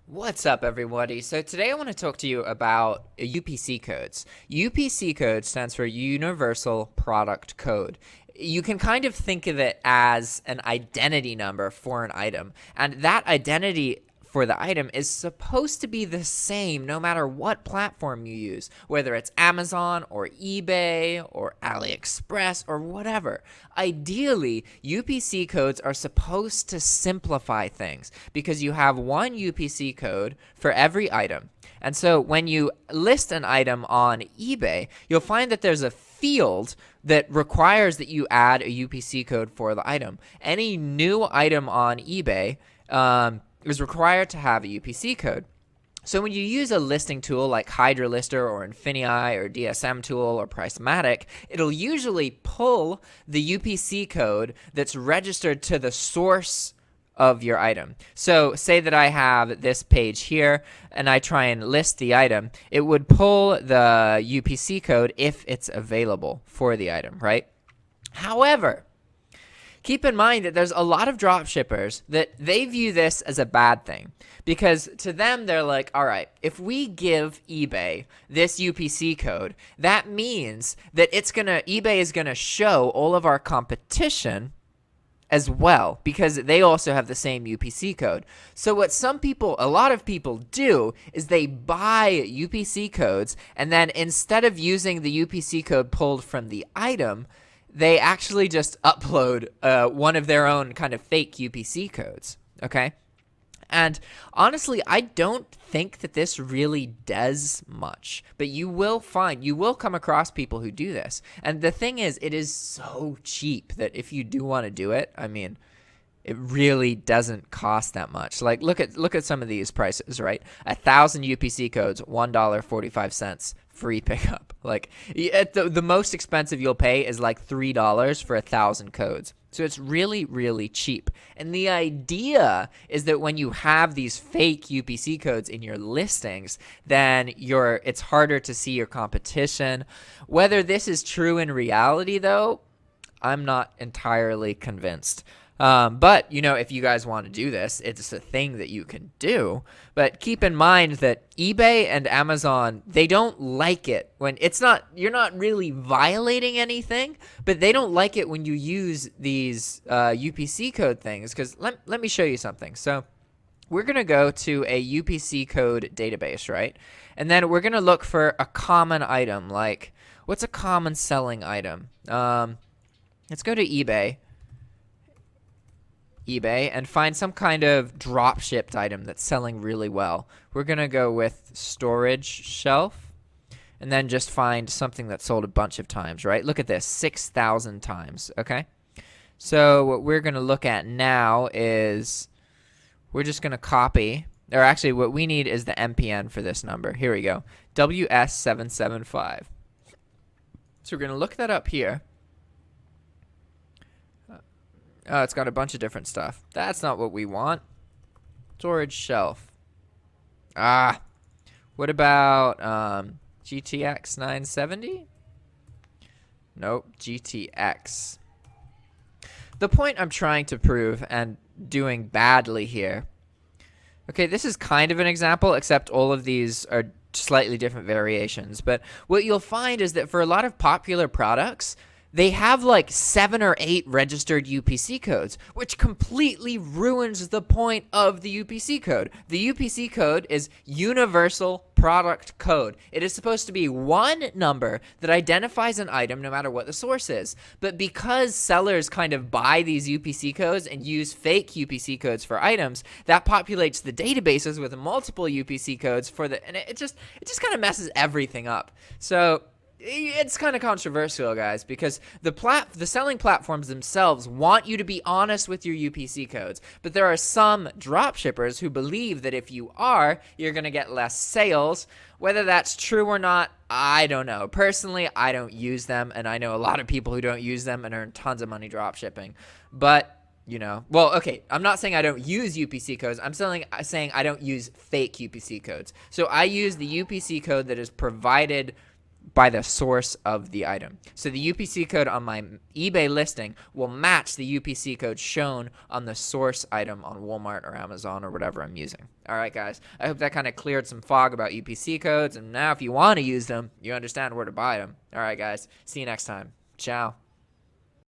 What's up, everybody? So today I want to talk to you about UPC codes. UPC code stands for Universal Product Code. You can kind of think of it as an identity number for an item, and that identity for the item is supposed to be the same no matter what platform you use, whether it's Amazon or eBay or AliExpress or whatever. Ideally, UPC codes are supposed to simplify things because you have one UPC code for every item. And so when you list an item on eBay, you'll find that there's a field that requires that you add a UPC code for the item. Any new item on eBay is required to have a UPC code. So when you use a listing tool like HydraLister or Infinii or DSM tool or Pricematic, it'll usually pull the UPC code that's registered to the source of your item. So say that I have this page here and I try and list the item, it would pull the UPC code if it's available for the item, right? However, keep in mind that there's a lot of dropshippers that they view this as a bad thing because to them, they're like, all right, if we give eBay this UPC code, that means that eBay is going to show all of our competition as well because they also have the same UPC code. So what a lot of people do is they buy UPC codes, and then instead of using the UPC code pulled from the item, they actually just upload one of their own kind of fake UPC codes, okay? And honestly, I don't think that this really does much, but you will come across people who do this. And the thing is, it is so cheap that if you do want to do it, I mean, it really doesn't cost that much. Like, look at some of these prices, right? 1,000 UPC codes, $1.45 free pickup. Like, the most expensive you'll pay is like $3 for 1,000 codes. So it's really, really cheap. And the idea is that when you have these fake UPC codes in your listings, then it's harder to see your competition. Whether this is true in reality, though, I'm not entirely convinced. But, if you guys want to do this, it's a thing that you can do. But keep in mind that eBay and Amazon, they don't like it when you're not really violating anything, but they don't like it when you use these UPC code things. Because let me show you something. So we're going to go to a UPC code database, right? And then we're going to look for a common item. Like, what's a common selling item? Let's go to eBay and find some kind of drop shipped item that's selling really well. We're going to go with storage shelf and then just find something that's sold a bunch of times, right? Look at this, 6,000 times, okay? So what we're going to look at now is we're just going to copy, or actually what we need is the MPN for this number. Here we go, WS775. So we're going to look that up here. Oh, it's got a bunch of different stuff. That's not what we want. Storage shelf. What about GTX 970? Nope, GTX. The point I'm trying to prove and doing badly here. Okay, this is kind of an example, except all of these are slightly different variations. But what you'll find is that for a lot of popular products, they have like 7 or 8 registered UPC codes, which completely ruins the point of the UPC code. The UPC code is Universal Product Code. It is supposed to be one number that identifies an item no matter what the source is. But because sellers kind of buy these UPC codes and use fake UPC codes for items, that populates the databases with multiple UPC codes and it just kind of messes everything up. So it's kind of controversial, guys, because the selling platforms themselves want you to be honest with your UPC codes, but there are some dropshippers who believe that if you are, you're going to get less sales. Whether that's true or not, I don't know. Personally, I don't use them, and I know a lot of people who don't use them and earn tons of money dropshipping. But well, okay, I'm not saying I don't use UPC codes. I'm saying I don't use fake UPC codes. So I use the UPC code that is provided by the source of the item. So the UPC code on my eBay listing will match the UPC code shown on the source item on Walmart or Amazon or whatever I'm using. All right, guys. I hope that kind of cleared some fog about UPC codes. And now if you want to use them, you understand where to buy them. All right, guys. See you next time. Ciao.